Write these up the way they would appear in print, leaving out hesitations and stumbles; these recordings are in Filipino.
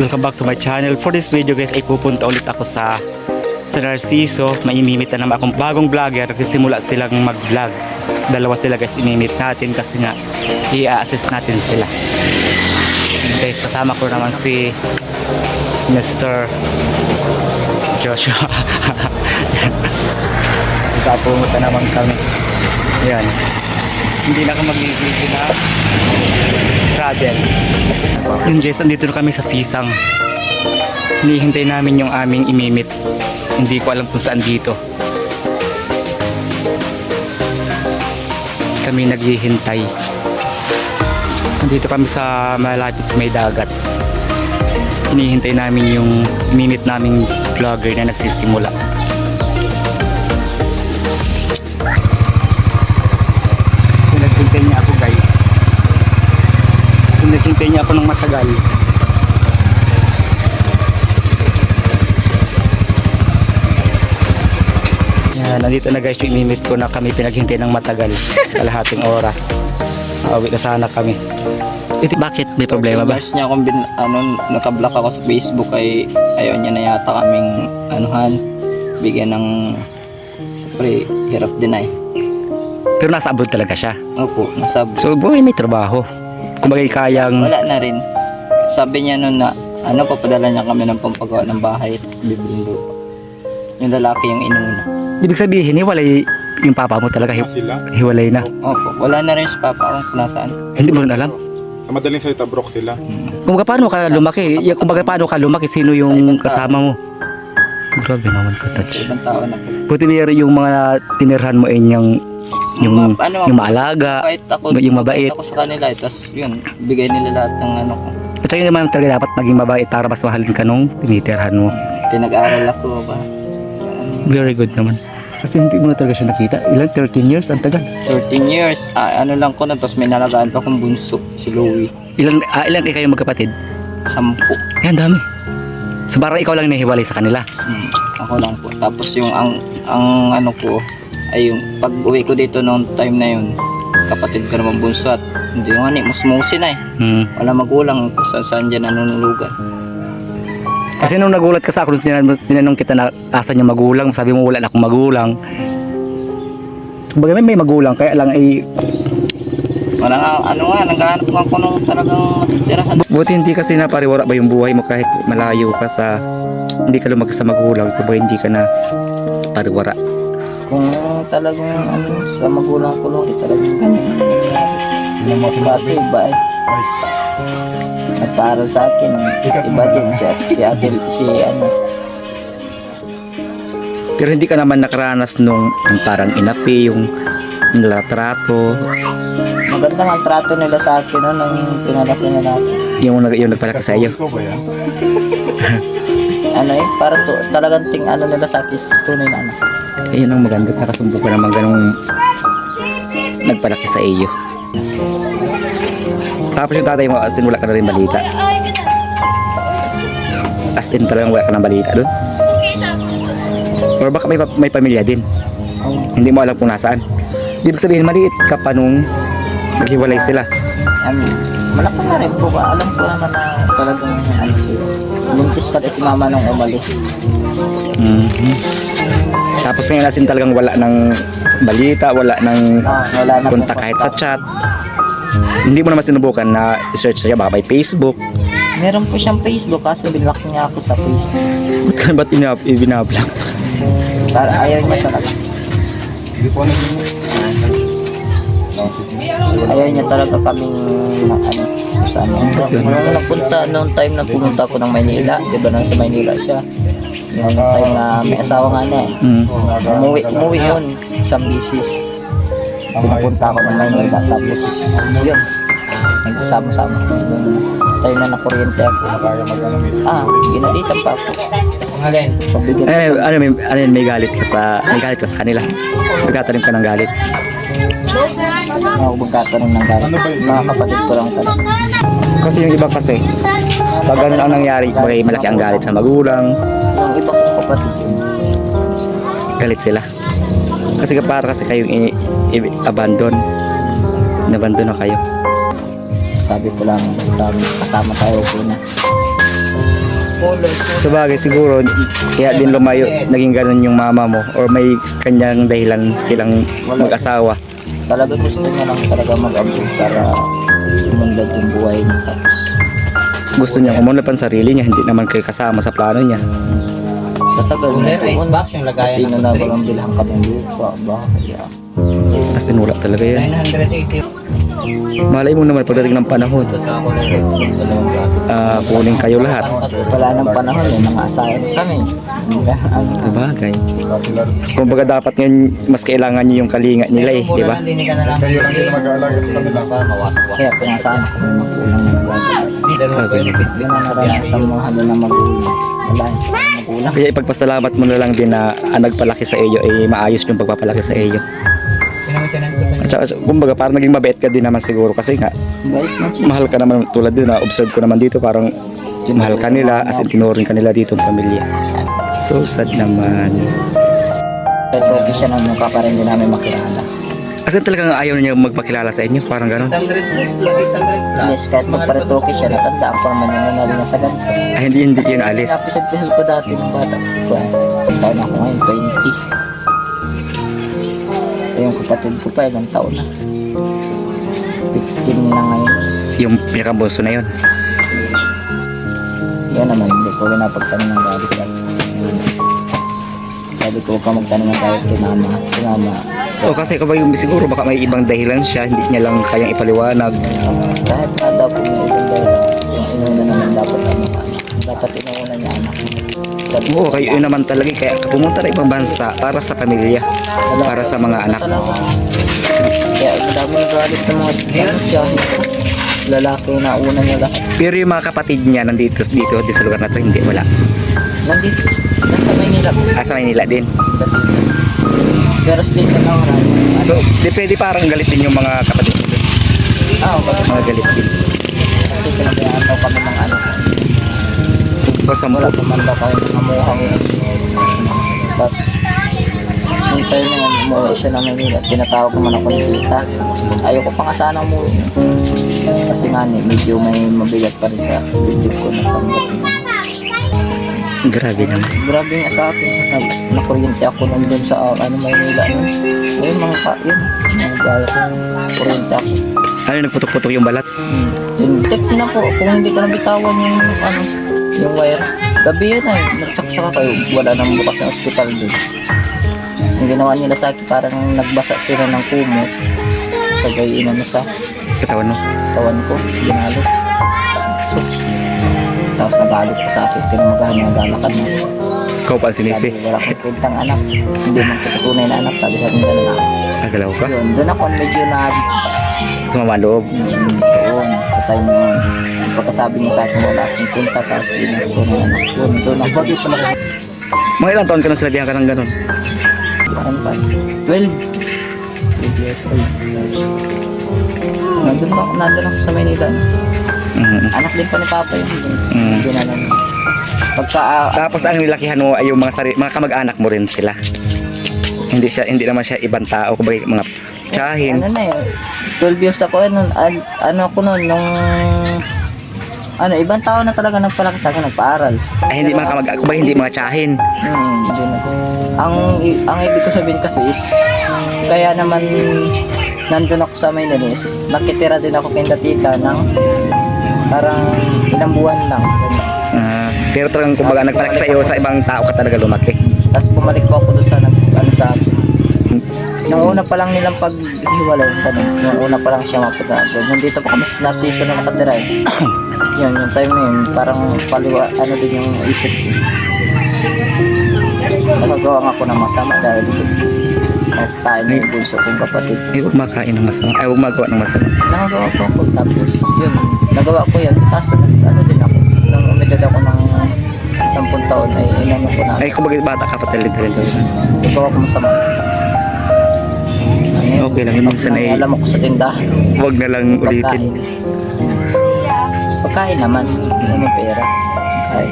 Welcome back to my channel. For this video guys ay pupunta ulit ako sa Narciso. Maimimit na naman akong bagong vlogger. Nagsisimula silang mag vlog. Dalawa sila guys, imimit natin kasi nga i-assist natin sila. Guys, kasama ko naman si Mr. Joshua. Pumunta naman kami. Yan. Hindi na ako mag-video na travel. Yung guys, andito na kami sa Sisang. Hinihintay namin yung aming imimit. Hindi ko alam kung saan dito. Kami naghihintay. Andito kami sa malapit sa may dagat. Hinihintay namin yung imimit naming vlogger na nagsisimula. Pinaghintay niya ako guys. Pinaghintay niya ako ng matagal. Yan, nandito na guys yung imimit ko na kami pinaghintay ng matagal. Kalahating oras. Awi na sana kami. Ito, bakit? May problema ba? Mars niya kung nakablock ako sa Facebook ay ayaw niya na yata kaming bigyan ng siyempre hirap din ay. Pero nasa abroad talaga siya. Opo, nasa So boy, may trabaho. Kumbaga kayang... wala na rin. Sabi niya noon na papadala niya kami ng pampagawa ng bahay tapos bibiling lupa. Yung lalaki yung inuna. Ibig sabihin, hiwalay yung papa mo talaga. Hiwalay na. Opo, wala na rin si papa kung nasaan. Hindi mo rin alam. Sa madaling salita, brok sila. Kumbaga paano ka lumaki? Kumbaga paano ka lumaki? Sino yung kasama mo? Grabe naman ka touch. Ibang tao na po. Buti niya yung mga tinirhan mo yung maalaga, yung mabait. Ako sa kanila, tapos yun, bigay nila lahat ng ko. Ito yung naman talaga dapat maging mabait para mas mahalin ka nung tinitirhan mo. Pinag-aaral ako ba? Very good naman. Kasi hindi mo na talaga siya nakita. Ilan? 13 years? Ang tagal. 13 years. Lang ko na, tapos may nalagaan pa akong bunso, si Louie. Ilan kayo magkapatid? 10. Yan, dami. So parang ikaw lang nahiwalay sa kanila. Ako lang po. Tapos yung ang ko ay yung pag uwi ko dito noong time na yun, kapatid ko naman bunso at hindi nga ni musmusin na wala magulang kung saan dyan nanunulugan. Kasi nung nagulat ka sa akin, tinanong kita na asan yung magulang, sabi mo wala na akong magulang. Kumbaga may magulang, kaya lang ay... Wala nga, naghahanap nga ko nung talagang matitirahan. Buti hindi kasi napariwara ba yung buhay mo kahit malayo ka sa... Hindi ka lumaki sa magulang, kumbaga hindi ka na pariwara. Kung talagang sa magulang ko lang, talagang ganyan. Kasi iba eh. At para sa akin, iba din Pero hindi ka naman nakaranas nung parang inapi, yung nilatrato. Maganda nga ang trato nila sa akin nung pinalaki nila ako. Yung nagpalaki sa iyo. Parang talagang nila sa akin, tunay na anak. Ayun ang maganda, nakasumbo ka naman ganung nagpalaki sa iyo. Tapos yung tatay mo, as in wala ka na rin balita. As in talagang wala ka ng balita doon. Or baka may pamilya din. Hindi mo alam kung nasaan. Ibig sabihin maliit ka pa nung maghiwalay sila. Malaki na rin po ba? Alam ko naman na talagang siya. Buntis pa si mama nung umalis. Tapos ngayon asin talagang wala ng balita, wala ng kontak kahit sa chat. Hindi mo naman sinubukan na i-search siya baka may Facebook. Meron po siyang Facebook kasi binlock niya ako sa Facebook. Ba't binablock? Para ayaw niya talaga. Ayaw niya talaga kaming saan. Nung napunta, noong time na pumunta ako ng Maynila, di ba nasa Maynila siya. Yung time na may asawa nga na umuwi yun, isang bisis. Pupunta ako ng Maynila, tapos yun, nagsasama-sama. Time na nakuryente ako. Ginalitan pa ako. May galit ka sa kanila. Magkatanim ka ng galit. Ako magkatanim ng galit. Mga kapatid ko lang talaga. Kasi yung iba kasi, pag ganun ang nangyari, malaki ang galit sa magulang. Yung iba kong kapatid yun. Galit sila. Kasi para kayong abandon. Inabandon na kayo. Sabi ko lang basta kasama tayo po na. Sabagay siguro, kaya din lumayo, naging ganun yung mama mo or may kanyang dahilan silang mag-asawa. Talaga gusto niya lang talaga mag-abroad para umunlad yung buhay niya. Tapos Gusto niya umunlad pa sa sarili niya, hindi naman kayo kasama sa plano niya. sa tagal na Meron ice box yung lagayan kasi ng na tubig. walang bilhan kami lupa, bahay. As in, wala talaga yan. 980. Malay mo naman pagdating ng panahon, Ako lang yung dalawang gato. kunin kayo lahat. Wala nang panahon eh, mga asahan kami. Sabagay. Kumbaga dapat ngayon, mas kailangan niyo yung kalinga nila eh, di ba? Hindi ka na lang. Kayo lang din mag-aalaga sa kanila. Mawasak. Kaya pinasaan ko yung magulang ng vlog. Hindi, dalawa ko yung Hindi na naranasan mo halo na magulang. Wala magulang. Kaya ipagpasalamat mo na lang din na nagpalaki sa iyo ay maayos yung pagpapalaki sa iyo. At saka, kumbaga parang naging mabait ka din naman siguro kasi nga Bait na siya. mahal ka naman tulad din na observe ko naman dito parang mahal ka nila as in tinuring ka nila dito ang pamilya. So sad naman. Pero okay siya nang mukha pa rin din namin makilala. As in talagang ayaw niya magpakilala sa inyo parang gano'n. Yes, kahit magparetoke siya, natandaan ko naman yung nanalo niya sa ganito. Hindi yun alis. Napisag-pisag ko dati ng bata ko. Taon ako ngayon, 20. Yung kapatid ko pa, ilang taon na. 15 na ngayon. Yung pinakabonso na yun. Yan naman, hindi ko napagtanong ng gabi ko. Sabi ko, huwag ka magtanong ng gabi kay mama. Si mama, O kasi kapag yung siguro baka may ibang dahilan siya, hindi niya lang kayang ipaliwanag. kahit na daw po may isang dahil, yung inuna naman dapat ano, dapat inuuna niya anak. Sabi ko, Oo, kayo yun naman talaga kaya pumunta na ibang bansa para sa pamilya, para sa mga anak. talaga. Kaya madami nagalit ng mga siya. Lalaki na una niya lahat. Pero yung mga kapatid niya nandito dito sa lugar na to, hindi, wala. Nandito, nasa Maynila po. Sa Maynila din. Pero dito lang wala. So, depende parang galit din yung mga kapatid dito. Bakit? Mga galit din. Kasi pinagayaan daw kami ng ano. So, Wala sampu. pa man daw kami namuhang. Tapos, nung time na yan, umuwi siya ng Manila. Tinatawag ko man ako ng tita. Ayoko pa nga sana umuwi. Kasi nga medyo may mabigat pa rin sa video ko na tanggap. Grabe naman. Grabe nga sa akin. Nakuryente ako nung dun sa Maynila. Ayun mga yun. Mga gaya ko. Kuryente ako. Ano, nagputok-putok yung balat? Tek na po. Kung hindi ko nabitawan yung wire. Gabi yun ay. Nagsaksak ako. Wala nang bukas ng ospital dun. Ang ginawa nila sa akin parang nagbasa sila ng kumot. Sabay inano sa Katawan mo. kawan ko. Ginalo. So, tapos nagalit pa sa akin. Pinamagahan niya nagalakad na. Ikaw pa ang sinisi. Sabi, wala kang kwentang anak. Hindi man kita tunay na anak. Sabi sa akin gano'n na. Nagalaw ka. Yun, doon ako medyo na Sumama loob. doon. Sa time na yun. Pagkasabi niya sa akin wala akong kwenta. Tapos yun ako na anak. Doon ako. Bakit pala ko? Mga ilang taon ka nang sinabihan ka ng ganun? Ano pa? 12. 12 years old. Nandun ako sa Maynila. Anak din pa ni Papa yun. Hindi na lang. Tapos ang nilakihan mo ay yung mga kamag-anak mo rin sila. Hindi naman siya ibang tao, kumbaga mga tsahin. Ano na yun? 12 years ako nun. Ano ako nun? Nung ibang tao na talaga nagpalaki sa akin, nagpaaral. Ay hindi mga kamag-anak, kumbaga hindi mga tsahin. Hindi na. Ang ibig ko sabihin kasi is, kaya naman nandun ako sa Maynila is, nakitira din ako kay tita ng parang ilang buwan lang. Pero talagang kumbaga nagpalaki sa iyo sa ibang tao ka talaga lumaki. Tapos bumalik po ako doon sa sa akin. Nung una pa lang nilang paghiwalay, nung una pa lang siya mapunta. Nandito pa kami sa Narciso na nakatira eh. Yun, yung time na yun, parang paliwa, din yung isip ko. Nakagawa nga ako ng masama dahil tayo na yung bunso kong kapatid. Huwag makain ng masama. Ay, huwag magawa ng masama. Nakagawa ko ako, tapos yun, nagawa ko yan. Tapos din ako, nung umedad ako ng 10 taon ay inano ko na. Ay, kumbaga bata ka pa talaga. Nagawa ko masama. Okay lang, minsan ay Alam ako sa tindahan. huwag na lang ulitin. Pagkain naman, hindi naman pera. Ay.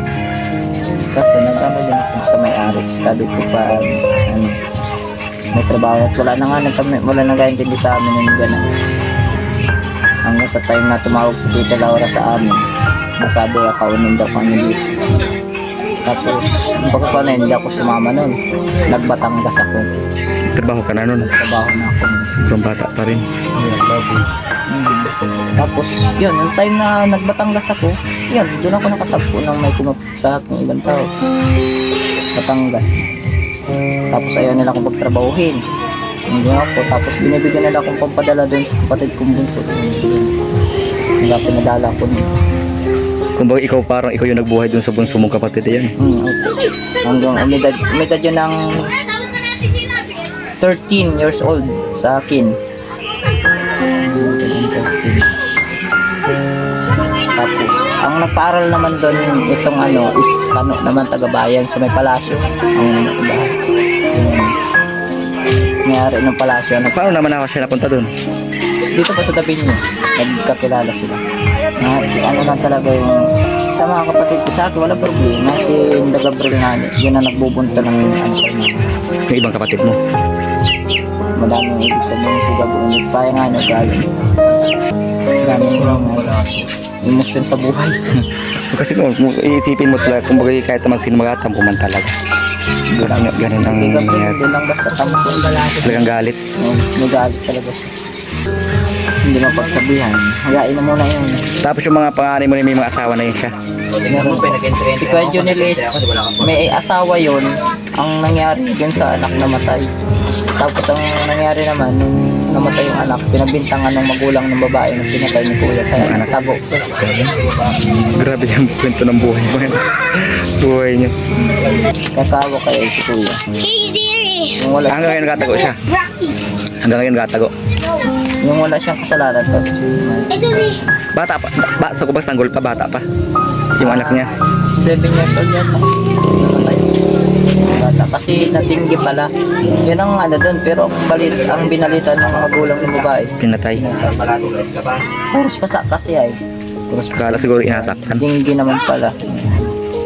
Kasi nagkano din ako sa may-ari. Sabi ko pa, may trabaho at wala na nga intindi sa amin yung gano'n. Hanggang sa time na tumawag si Tita Laura sa amin, nasabi kaunin daw kami dito. Tapos, yung pagkakwa na hindi ako sumama nun. Nagbatangas ako. Trabaho ka na nun. Trabaho na ako. Sobrang bata pa rin. Tapos, yun, yung time na nagbatangas ako, yun, doon ako nakatagpo ng may kumapit sa aking ibang tao. Batangas. Tapos ayaw nila akong pagtrabahuhin. Hindi ako. Tapos binibigyan nila akong pampadala doon sa kapatid kong bunso. Kaya pinadala ko nun. Kumbaga ikaw parang ikaw yung nagbuhay dun sa bunso mong kapatid yan. Okay. Hanggang umidad yun ng 13 years old sa akin. Tapos, ang nagpaaral naman doon itong ano is Tano naman taga-bayan sa may palasyo. Ang may-ari ng palasyo. Paano naman ako siya napunta dun? Dito pa sa tabi niyo, nagkakilala sila. Ano lang talaga yung sa mga kapatid ko sa akin, wala problema. Si Gabriel nga, yun ang nagbubunta ng ano pa niya. Yung ibang kapatid mo. Madaming ibig sabihin si Gabriel. Kaya nga nagaling. Madaming emosyon sa buhay. Kasi kung iisipin mo talaga, kumbaga kahit naman sino magatampo man talaga. Kasi nga ganun ang Si Gabriel, nangyari. hindi lang basta tampo. Talagang galit. Nagalit talaga siya. Hindi mapagsabihan. Hayain na muna yun. Tapos yung mga panganay mo na may mga asawa na yun siya. Meron pa Si Kuya Junel is may asawa yun. Ang nangyari dun sa anak namatay. Tapos ang nangyari naman nung namatay yung anak, pinagbintangan ng magulang ng babae na sinatay ni Kuya. Kaya nagtago. Grabe yung kwento ng buhay mo yan. Buhay niya. Kakawa kayo si Kuya. Yung wala, Hanggang ngayon nakatago siya. Hanggang ngayon nakatago. yung wala siyang kasalanan. Tapos Bata pa. Sa kubang sanggol pa, bata pa. Yung anak niya. 7 years old yan. Namatay. Bata. Kasi natinggi pala. Yun ang ano dun. Pero ang binalita ng magulang ng babae. Pinatay. Puros pasak kasi ay. Puros pasak. Kala siguro inasaktan. Tinggi naman pala.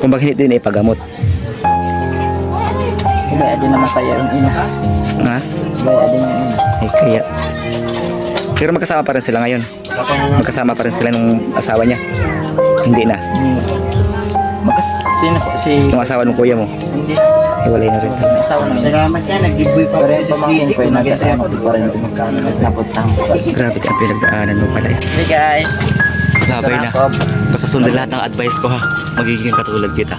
Kumbaga hindi din ipagamot. Kaya din naman kaya yung ina. Ha? Kaya din yung ina. Ay, kaya. Pero magkasama pa rin sila ngayon. Magkasama pa rin sila nung asawa niya. Hindi na. Sino po? Si... Yung asawa ng kuya mo. Hindi. Hiwalay na rin. May asawa naman. Salamat yan, nag-giveaway pa Pero yung pamangkin ko yung nagkasama ko pa rin ito magkano. Napuntahan ko pa. Grabe ang pinagdaanan mo pala. Hey guys! Labay na. Basta sundin lahat ng advice ko ha. Magiging katulad kita.